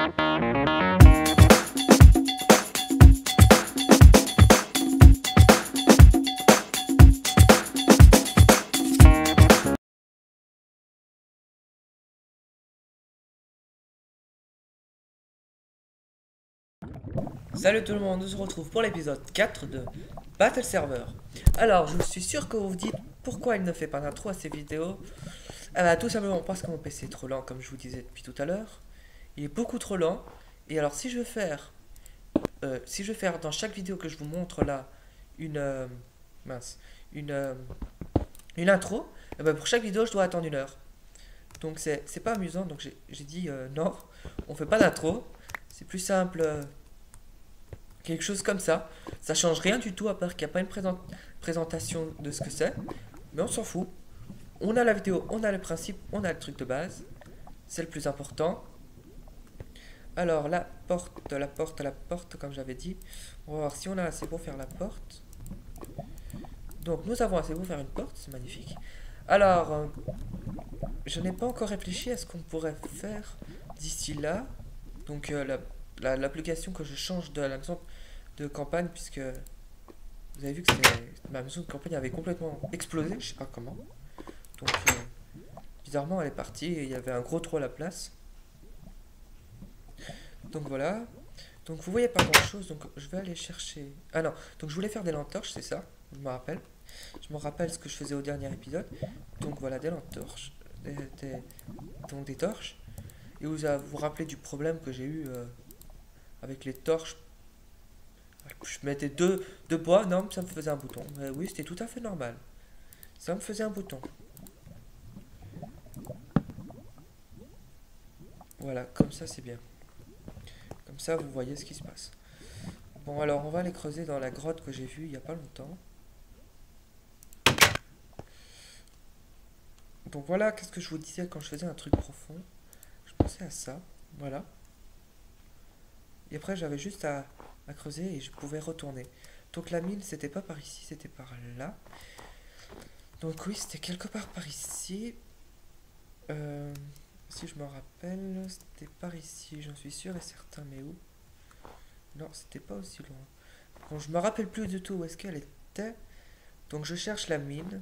Salut tout le monde, on se retrouve pour l'épisode 4 de Battle Server. Alors, je suis sûr que vous vous dites pourquoi il ne fait pas d'intro à ces vidéos. Tout simplement parce que mon PC est trop lent, comme je vous disais depuis tout à l'heure. Il est beaucoup trop lent. Et alors, si je veux faire dans chaque vidéo que je vous montre là une une intro, pour chaque vidéo, je dois attendre 1 heure. Donc c'est pas amusant. Donc j'ai dit non, on fait pas d'intro. C'est plus simple. Quelque chose comme ça. Ça change rien du tout à part qu'il n'y a pas une présentation de ce que c'est. Mais on s'en fout. On a la vidéo, on a le principe, on a le truc de base. C'est le plus important. Alors la porte, comme j'avais dit. On va voir si on a assez pour faire la porte. Donc nous avons assez pour faire une porte, c'est magnifique. Alors, je n'ai pas encore réfléchi à ce qu'on pourrait faire d'ici là. Donc l'application que je change de la maison de campagne, puisque vous avez vu que ma maison de campagne avait complètement explosé, je sais pas comment. Donc bizarrement elle est partie et il y avait un gros trou à la place. Donc voilà. Donc vous voyez pas grand chose, donc je vais aller chercher. Ah non, donc je voulais faire des lampes torches, c'est ça, je me rappelle. Je me rappelle ce que je faisais au dernier épisode. Donc voilà, des lampes torches. Donc des torches. Et vous vous rappelez du problème que j'ai eu avec les torches. Je mettais deux bois, non, ça me faisait un bouton. Mais oui, c'était tout à fait normal. Ça me faisait un bouton. Voilà, comme ça c'est bien. Comme ça vous voyez ce qui se passe. Bon alors on va aller creuser dans la grotte que j'ai vue il n'y a pas longtemps. Donc voilà, qu'est-ce que je vous disais quand je faisais un truc profond. Je pensais à ça, voilà. Et après j'avais juste à creuser et je pouvais retourner. Donc la mine c'était pas par ici, c'était par là. Donc oui, c'était quelque part par ici. Si je me rappelle, c'était par ici, j'en suis sûr et certain, mais où? Non, c'était pas aussi loin. Bon, je me rappelle plus du tout où est-ce qu'elle était. Donc je cherche la mine.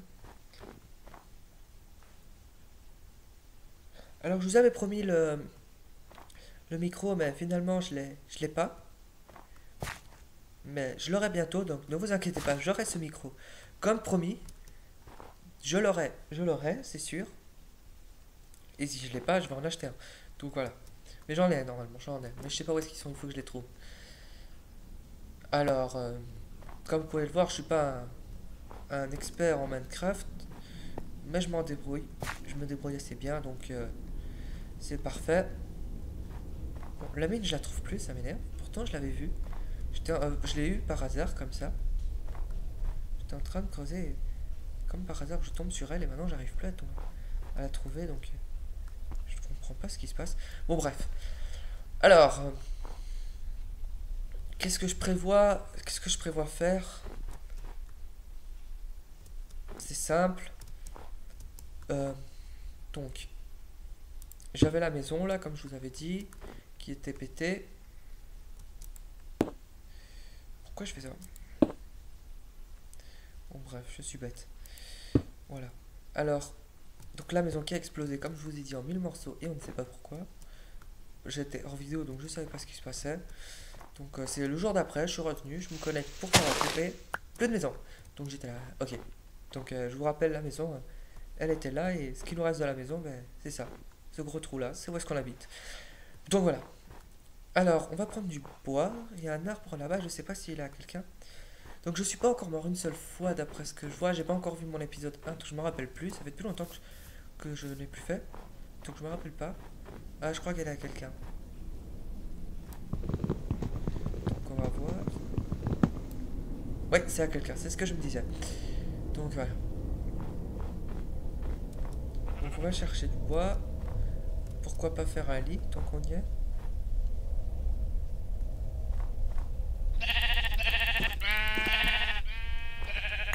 Alors je vous avais promis le micro, mais finalement je l'ai pas. Mais je l'aurai bientôt, donc ne vous inquiétez pas, j'aurai ce micro. Comme promis, je l'aurai, c'est sûr. Et si je l'ai pas, je vais en acheter un. Donc voilà. Mais j'en ai normalement, j'en ai. Mais je sais pas où est-ce qu'ils sont, il faut que je les trouve. Alors, comme vous pouvez le voir, je suis pas un expert en Minecraft. Mais je m'en débrouille. Je me débrouille assez bien, donc c'est parfait. Bon, la mine, je la trouve plus, ça m'énerve. Pourtant, je l'avais vue. Je l'ai eu par hasard, comme ça. J'étais en train de creuser. Et comme par hasard, je tombe sur elle et maintenant, j'arrive plus à la trouver, donc je comprends pas ce qui se passe. Bon, bref. Alors, qu'est-ce que je prévois faire? C'est simple. Donc, j'avais la maison là, comme je vous avais dit, qui était pétée. Pourquoi je fais ça? Bon, bref, je suis bête. Voilà. Alors, donc la maison qui a explosé, comme je vous ai dit, en 1000 morceaux, et on ne sait pas pourquoi. J'étais hors vidéo, donc je savais pas ce qui se passait. Donc c'est le jour d'après, je suis retenu, je me connecte pour faire occuper. Plus de maison. Donc j'étais là, ok. Donc je vous rappelle, la maison, elle était là, et ce qui nous reste de la maison, ben, c'est ça. Ce gros trou là, c'est où est-ce qu'on habite. Donc voilà. Alors, on va prendre du bois. Il y a un arbre là-bas, je sais pas s'il est à quelqu'un. Donc je suis pas encore mort une seule fois d'après ce que je vois. J'ai pas encore vu mon épisode 1, donc je me rappelle plus. Ça fait depuis longtemps que je n'ai plus fait. Donc je me rappelle pas. Ah, je crois qu'elle est à quelqu'un. Donc on va voir. Ouais, c'est à quelqu'un, c'est ce que je me disais. Donc voilà. Donc on va chercher du bois. Pourquoi pas faire un lit tant qu'on y est?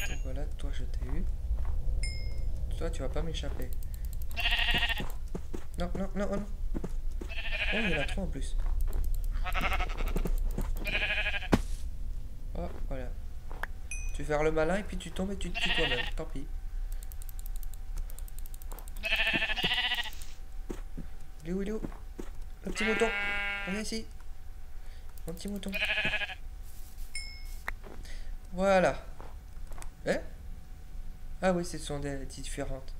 Donc voilà, toi je t'ai eu. Toi tu vas pas m'échapper. Non, non, non, non. Oh, il y en a trop en plus. Tu vas faire le malin et puis tu tombes et tu te tues toi-même. Tant pis. Il est où, il est où? Le petit mouton. Viens ici. Mon petit mouton. Voilà. Eh? Ah oui, ce sont des différentes.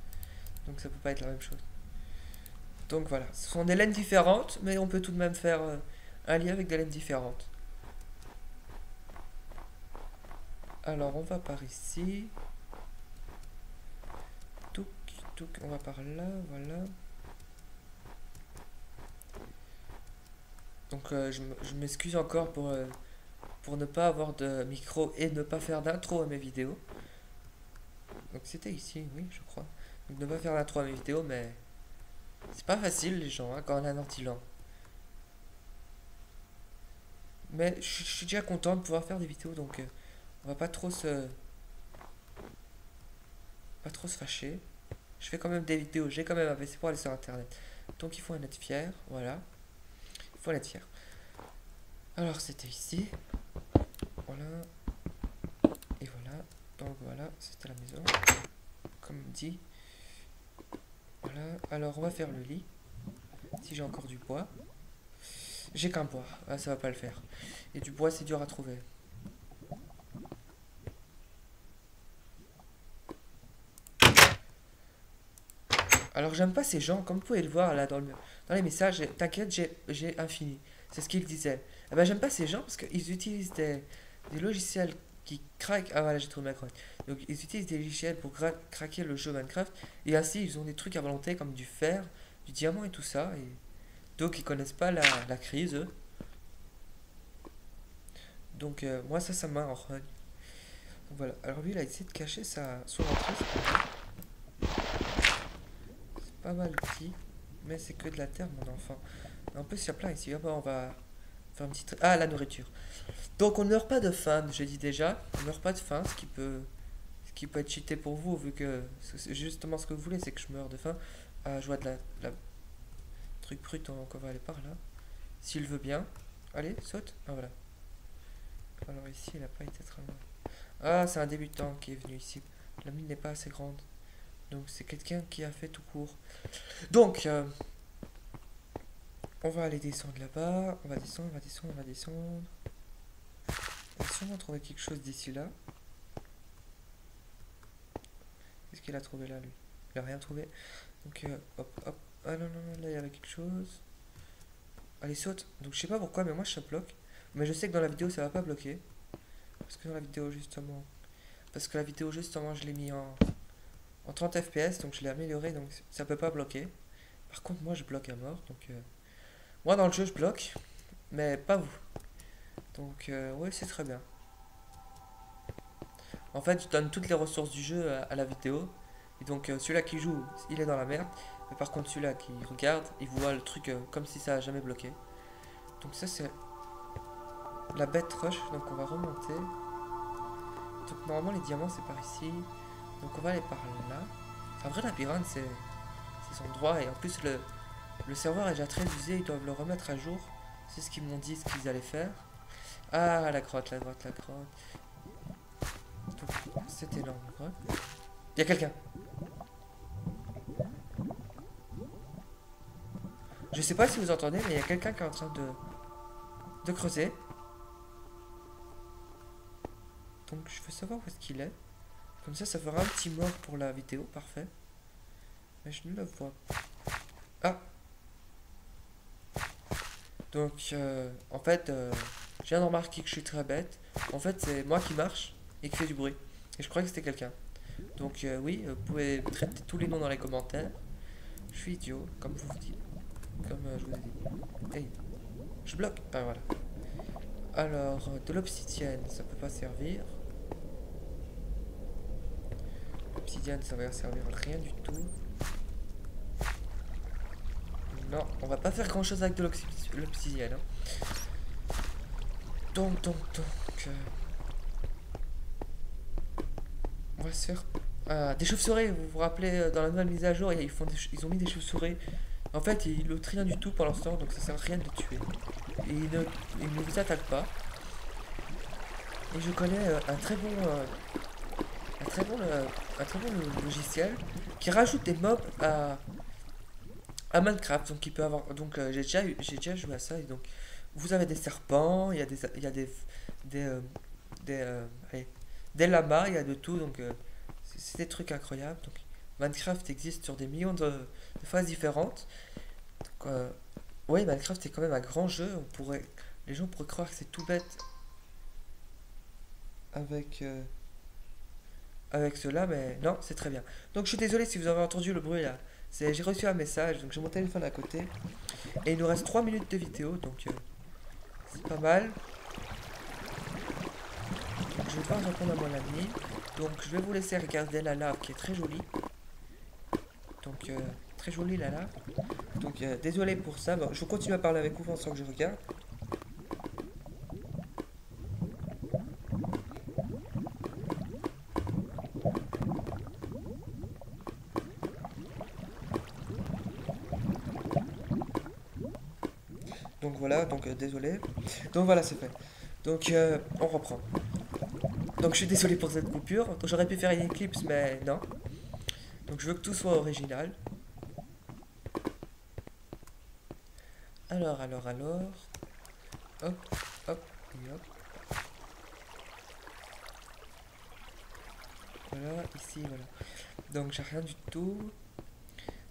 Donc ça peut pas être la même chose. Donc voilà. Ce sont des laines différentes, mais on peut tout de même faire un lien avec des laines différentes. Alors on va par ici. Touc, touc, on va par là, voilà. Donc je m'excuse encore pour ne pas avoir de micro et ne pas faire d'intro à mes vidéos. Donc c'était ici, oui, je crois. Donc ne pas faire d'intro à mes vidéos, mais c'est pas facile les gens, hein, quand on a un ordi lent. Mais je suis déjà content de pouvoir faire des vidéos, donc on va pas trop se fâcher. Je fais quand même des vidéos, j'ai quand même un PC pour aller sur internet. Donc il faut en être fier, voilà. Il faut en être fier. Alors c'était ici. Voilà. Et voilà. Donc voilà, c'était la maison. Comme dit. Voilà. Alors on va faire le lit. Si j'ai encore du bois. J'ai qu'un bois. Ah, ça va pas le faire. Et du bois c'est dur à trouver. Alors j'aime pas ces gens, comme vous pouvez le voir là dans les messages, t'inquiète, j'ai infini. C'est ce qu'ils disaient. Eh ben j'aime pas ces gens parce qu'ils utilisent des logiciels qui craquent. Ah voilà, j'ai trouvé ma grotte. Donc ils utilisent des logiciels pour craquer le jeu Minecraft. Et ainsi ils ont des trucs à volonté comme du fer, du diamant et tout ça. Et donc ils connaissent pas la crise, eux. Donc moi ça m'a en run. Donc voilà. Alors lui il a essayé de cacher son entrée. Pas mal petit, mais c'est que de la terre, mon enfant. En plus, il y a plein ici. Ah bah, on va faire une petite. Ah, la nourriture. Donc, on ne meurt pas de faim, je dis déjà. On ne meurt pas de faim, ce qui peut être cheaté pour vous, vu que c'est justement ce que vous voulez, c'est que je meure de faim. Ah, je vois de la truc brut, donc on va aller par là. S'il veut bien. Allez, saute. Ah, voilà. Alors, ici, il n'a pas été très loin. Ah, c'est un débutant qui est venu ici. La mine n'est pas assez grande. Donc c'est quelqu'un qui a fait tout court. Donc on va aller descendre là-bas. On va descendre, on va descendre, on va descendre. On va sûrement trouver quelque chose d'ici là. Qu'est-ce qu'il a trouvé là lui? Il a rien trouvé. Donc hop hop. Ah non non non, là il y avait quelque chose. Allez saute. Donc je sais pas pourquoi mais moi ça bloque. Mais je sais que dans la vidéo ça va pas bloquer. Parce que dans la vidéo justement. Parce que la vidéo justement je l'ai mis en 30 fps, donc je l'ai amélioré, donc ça peut pas bloquer. Par contre, moi je bloque à mort, donc moi dans le jeu je bloque, mais pas vous. Donc ouais, c'est très bien. En fait, je donne toutes les ressources du jeu à la vidéo, et donc celui-là qui joue, il est dans la merde. Mais par contre, celui-là qui regarde, il voit le truc comme si ça a jamais bloqué. Donc ça c'est la bête rush, donc on va remonter. Donc normalement les diamants c'est par ici. Donc on va aller par là. C'est un vrai labyrinthe, c'est son droit. Et en plus le serveur est déjà très usé, ils doivent le remettre à jour. C'est ce qu'ils m'ont dit, ce qu'ils allaient faire. Ah la grotte, la grotte, la grotte. Donc cette énorme grotte. Il y a quelqu'un. Je sais pas si vous entendez, mais il y a quelqu'un qui est en train de creuser. Donc je veux savoir où est-ce qu'il est. Comme ça fera un petit mort pour la vidéo, parfait. Mais je ne le vois pas. Ah. Donc, en fait, je viens de remarquer que je suis très bête. En fait, c'est moi qui marche et qui fait du bruit. Et je croyais que c'était quelqu'un. Donc, oui, vous pouvez traiter tous les noms dans les commentaires. Je suis idiot, comme vous vous dites. Comme je vous ai dit. Hey, je bloque. Ah, voilà. Alors, de l'obsidienne, ça peut pas servir. L'obsidienne, ça va servir à rien du tout. Non, on va pas faire grand chose avec de l'obsidienne. Hein. Donc. On va se faire. Des chauves-souris, vous vous rappelez, dans la nouvelle mise à jour, ils ont mis des chauves-souris. En fait, ils ne lootent rien du tout pour l'instant, donc ça sert à rien de les tuer. Et ils ne vous attaquent pas. Et je connais un très bon logiciel qui rajoute des mobs à Minecraft. Donc il peut avoir, donc j'ai déjà joué à ça. Et donc vous avez des serpents, il y a des, euh, allez, des lamas, il y a de tout. Donc c'est des trucs incroyables. Donc Minecraft existe sur des millions de phases différentes. Donc, ouais, Minecraft c'est quand même un grand jeu. Les gens pourraient croire que c'est tout bête avec avec cela, mais non, c'est très bien. Donc je suis désolé si vous avez entendu le bruit là. J'ai reçu un message, donc j'ai mon téléphone à côté. Et il nous reste 3 minutes de vidéo, donc c'est pas mal. Donc, je vais devoir répondre à mon ami. Donc je vais vous laisser regarder la lave qui est très jolie. Donc très jolie la lave. Donc désolé pour ça. Bon, je vais continuer à parler avec vous pendant que je regarde. Donc voilà, donc désolé. Donc voilà, c'est fait. Donc on reprend. Donc je suis désolé pour cette coupure. Donc j'aurais pu faire une éclipse, mais non. Donc je veux que tout soit original. Alors. Hop, hop, et hop. Voilà, ici, voilà. Donc j'ai rien du tout.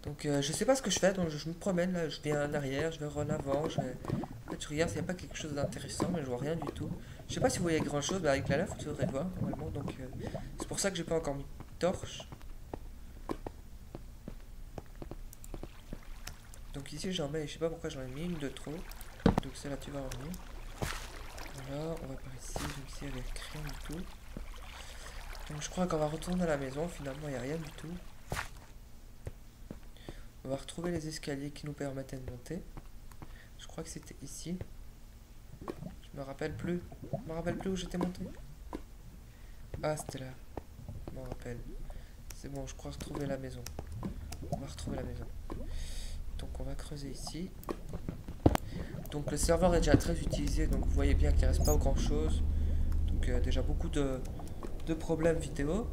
Donc je sais pas ce que je fais, donc je me promène là, je viens en arrière, je vais en avant, En fait, je regarde s'il n'y a pas quelque chose d'intéressant, mais je vois rien du tout. Je sais pas si vous voyez grand chose, mais avec la lave, vous devrez voir normalement, donc c'est pour ça que j'ai pas encore mis de torche. Donc ici j'en mets, je sais pas pourquoi j'en ai mis une de trop. Donc celle-là tu vas revenir. Voilà, on va par ici, donc ici avec rien du tout. Donc je crois qu'on va retourner à la maison, finalement il n'y a rien du tout. On va retrouver les escaliers qui nous permettaient de monter. Je crois que c'était ici. Je me rappelle plus. Je me rappelle plus où j'étais monté. Ah, c'était là. Je me rappelle. C'est bon, je crois retrouver la maison. On va retrouver la maison. Donc on va creuser ici. Donc le serveur est déjà très utilisé, donc vous voyez bien qu'il ne reste pas grand chose. Donc déjà beaucoup de problèmes vidéo.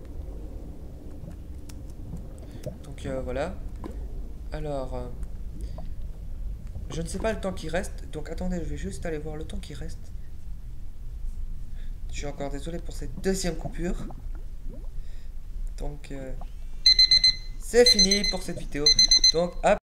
Donc voilà. Alors, je ne sais pas le temps qui reste, donc attendez, je vais juste aller voir le temps qui reste. Je suis encore désolé pour cette deuxième coupure. Donc, c'est fini pour cette vidéo. Donc, à